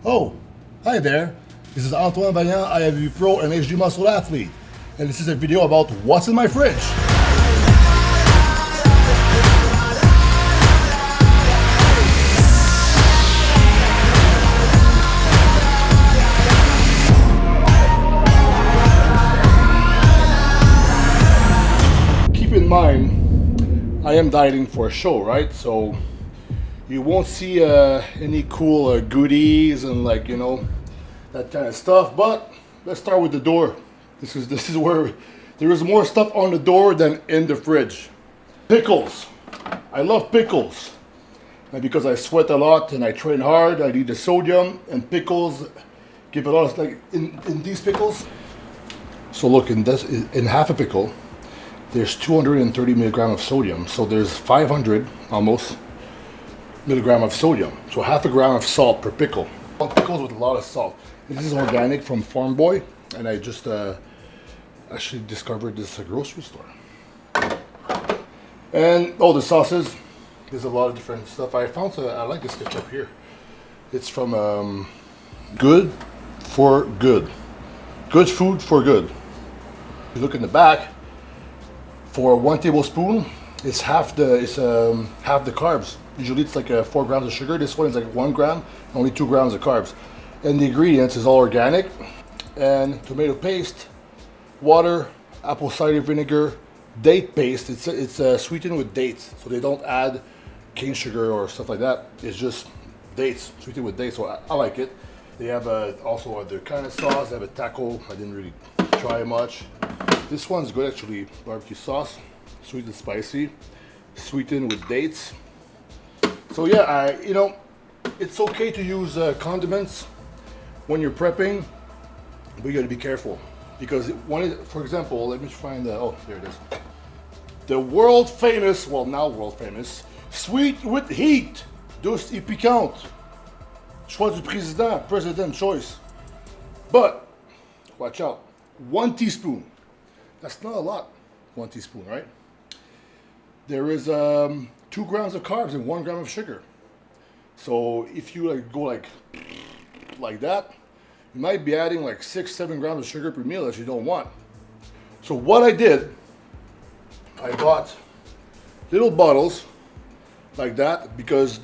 Oh, hi there. This is Antoine Vaillant, Ifbb Pro and HD Muscle Athlete. And this is a video about what's in my fridge. Keep in mind, I am dieting for a show, right? So you won't see any cool goodies and that kind of stuff. But let's start with the door. This is where there is more stuff on the door than in the fridge. Pickles. I love pickles. And because I sweat a lot and I train hard, I need the sodium, and pickles give a lot of, like in these pickles. So look, in half a pickle, there's 230 milligrams of sodium. So there's 500 almost milligram of sodium. So half a gram of salt per pickle. Pickles with a lot of salt. This is organic from Farm Boy, and I just actually discovered this at a grocery store. And the sauces. There's a lot of different stuff. I found I like this ketchup here. It's from Good for Good. Good food for good. If you look in the back, for 1 tablespoon, it's half the carbs. Usually it's like 4 grams of sugar. This one is like 1 gram, only 2 grams of carbs. And the ingredients is all organic. And tomato paste, water, apple cider vinegar, date paste. It's sweetened with dates, so they don't add cane sugar or stuff like that. It's just dates, sweetened with dates. So I like it. They have also other kind of sauce. They have a taco. I didn't really try much. This one's good actually. Barbecue sauce, sweet and spicy, sweetened with dates. So yeah, it's okay to use condiments when you're prepping, but you got to be careful because for example, let me find oh, there it is. The world famous, well now world famous, sweet with heat, douce et piquante. Choix du président, president choice. But watch out, 1 teaspoon. That's not a lot. 1 teaspoon, right? There is 2 grams of carbs and 1 gram of sugar. So if you go like that, you might be adding like 6-7 grams of sugar per meal that you don't want. So what I did, I bought little bottles like that because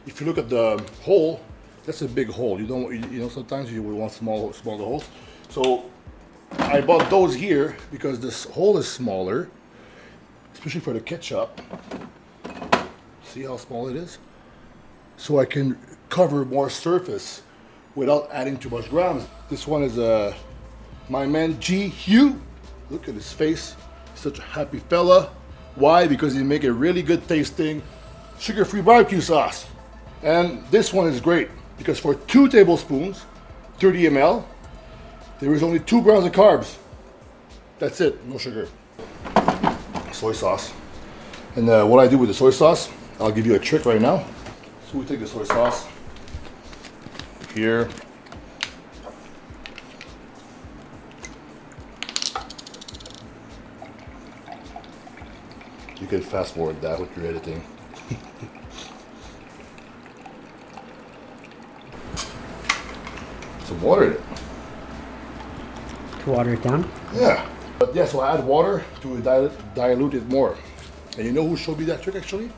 if you look at the hole, that's a big hole. Sometimes you would want smaller holes. So I bought those here because this hole is smaller, especially for the ketchup. See how small it is? So I can cover more surface without adding too much grams. This one is my man G Hugh. Look at his face, such a happy fella. Why? Because he make a really good tasting sugar-free barbecue sauce. And this one is great because for 2 tablespoons, 30 ml, there is only 2 grams of carbs. That's it, no sugar. Soy sauce. And what I do with the soy sauce, I'll give you a trick right now. So we take the soy sauce here. You can fast forward that with your editing. Some water in it. To water it down? Yeah. But yeah, so I add water to dilute it more. And you know who showed me that trick actually?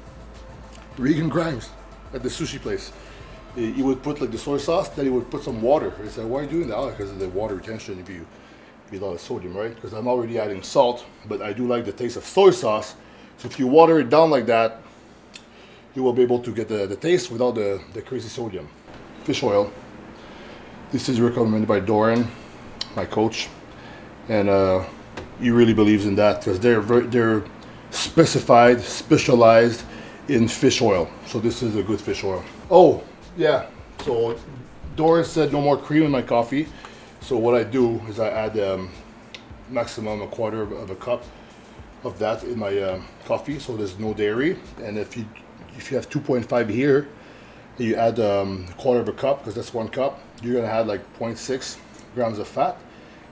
Regan Grimes at the sushi place. He would put like the soy sauce, then he would put some water. He said, why are you doing that? Oh, because of the water retention if you a lot of sodium, right? Because I'm already adding salt, but I do like the taste of soy sauce. So if you water it down like that, you will be able to get the taste without the crazy sodium. Fish oil. This is recommended by Doran, my coach, and he really believes in that because they're specialized in fish oil. So this is a good fish oil. Oh yeah, so Doran said no more cream in my coffee. So what I do is I add maximum 1/4 of a cup of that in my coffee, so there's no dairy. And if you have 2.5 here, you add 1/4 of a cup because that's 1 cup. You're gonna add like 0.6 grams of fat,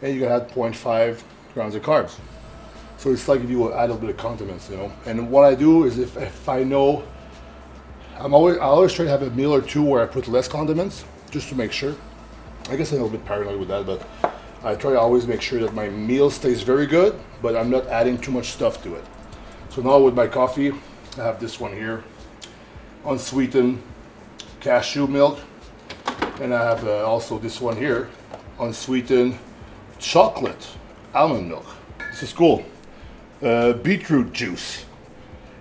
and you're gonna add 0.5 grams of carbs. So it's like if you will add a bit of condiments, And what I do is if I know I always try to have a meal or two where I put less condiments, just to make sure. I guess I'm a little bit paranoid with that, but I try to always make sure that my meal stays very good, but I'm not adding too much stuff to it. So now with my coffee, I have this one here, unsweetened cashew milk, and I have also this one here, unsweetened chocolate almond milk. This is cool. Beetroot juice.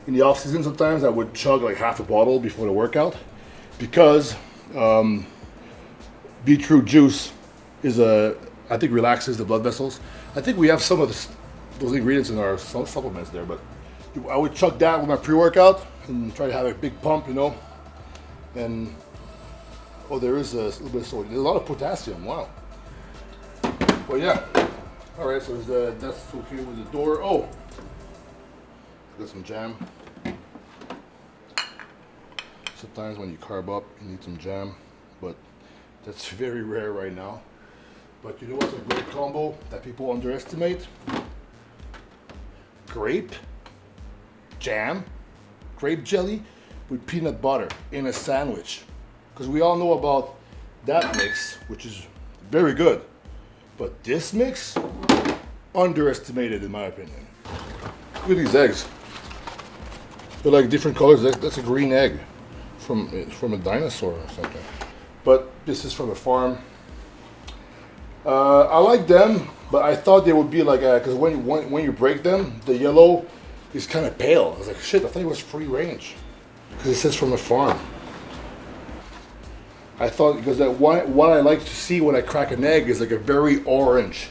In the off season, sometimes I would chug like half a bottle before the workout, because beetroot juice is I think relaxes the blood vessels. I think we have some of those ingredients in our supplements there, but I would chug that with my pre-workout and try to have a big pump, you know. And oh, there is a little bit of sodium. There's a lot of potassium. Wow. Well, yeah. All right, so that's okay with the door. Oh, got some jam. Sometimes when you carb up, you need some jam, but that's very rare right now. But you know what's a great combo that people underestimate? Grape jam, grape jelly with peanut butter in a sandwich. Because we all know about that mix, which is very good. But this mix, underestimated in my opinion. Look at these eggs. They're like different colors. That's a green egg from a dinosaur or something. But this is from a farm. I like them, but I thought they would be like, because when you break them, the yellow is kind of pale. I was like, shit, I thought it was free range. Because it says from a farm. I thought, because what I like to see when I crack an egg is like a very orange,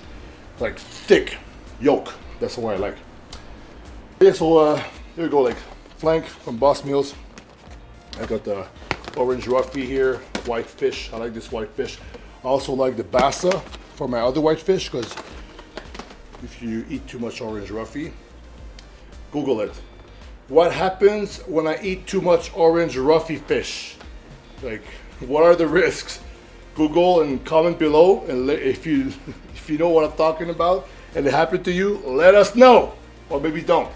like thick yolk. That's what I like. Yeah, so here we go, like flank from Boss Meals. I got the orange roughy here, white fish. I like this white fish. I also like the bassa for my other white fish, because if you eat too much orange roughy, Google it. What happens when I eat too much orange roughy fish? Like, what are the risks? Google and comment below, and if you know what I'm talking about and it happened to you, let us know, or maybe don't.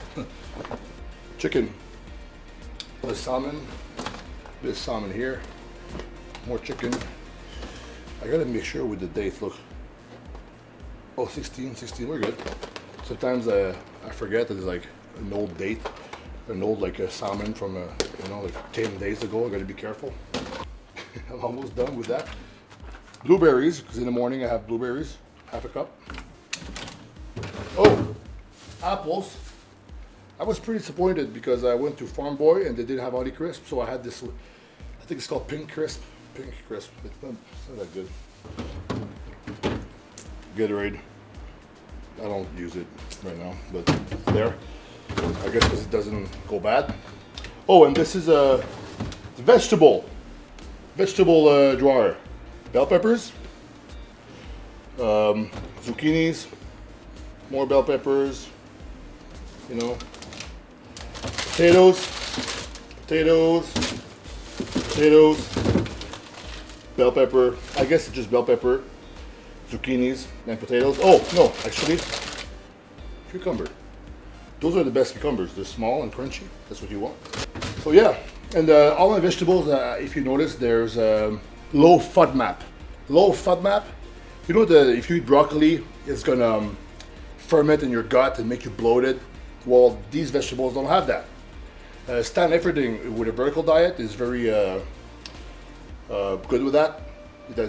Chicken, the salmon, bit of salmon here, more chicken. I gotta make sure with the dates. Look, oh, 16, we're good. Sometimes I forget that there's like an old date, an old like a salmon from like 10 days ago. I gotta be careful. I'm almost done with that. Blueberries, because in the morning I have blueberries, half a cup. Oh, apples. I was pretty disappointed because I went to Farm Boy and they didn't have Honey Crisp, so I had this, I think it's called Pink Crisp. Pink Crisp, it's not that good. Gatorade, I don't use it right now, but it's there. I guess because it doesn't go bad. Oh, and this is a vegetable drawer. Bell peppers, zucchinis, more bell peppers, you know, potatoes, bell pepper. I guess it's just bell pepper, zucchinis, and potatoes. Oh, no, actually, cucumber. Those are the best cucumbers. They're small and crunchy. That's what you want. So yeah, and all my vegetables, if you notice, there's low FODMAP. Low FODMAP. You know that if you eat broccoli, it's gonna ferment in your gut and make you bloated. Well, these vegetables don't have that. Stan Efferding with a vertical diet is very good with that.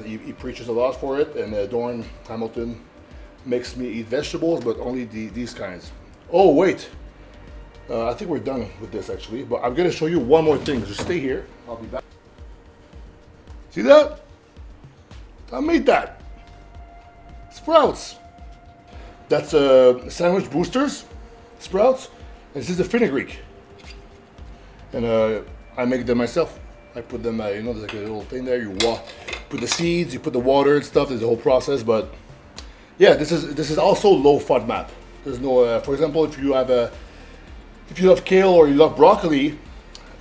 He preaches a lot for it, and Dorn Hamilton makes me eat vegetables, but only these kinds. Oh wait, I think we're done with this actually, but I'm gonna show you one more thing. Just stay here. I'll be back. See that? I made that. Sprouts. That's sandwich boosters, sprouts, and this is the fenugreek. And I make them myself. I put them, you know, there's like a little thing there. You put the seeds, you put the water and stuff. There's a whole process, but yeah, this is also low FODMAP. There's no, for example, if you love kale or you love broccoli,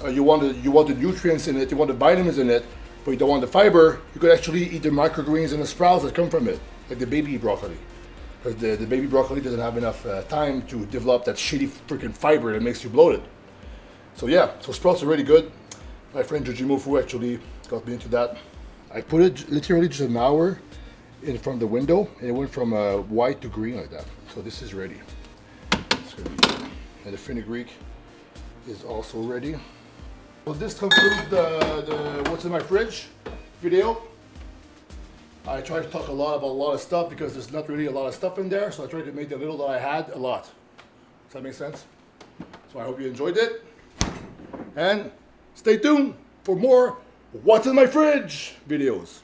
you want the nutrients in it, you want the vitamins in it, but you don't want the fiber. You could actually eat the microgreens and the sprouts that come from it, like the baby broccoli, because the baby broccoli doesn't have enough time to develop that shitty freaking fiber that makes you bloated. So yeah, so sprouts are really good. My friend Jujimofu actually got me into that. I put it literally just an hour in front of the window, and it went from white to green like that. So this is ready. It's gonna be good. And the fenugreek is also ready. So this concludes the what's in my fridge video. I tried to talk a lot about a lot of stuff because there's not really a lot of stuff in there, so I tried to make the little that I had a lot. Does that make sense? So I hope you enjoyed it. And stay tuned for more What's in My Fridge videos.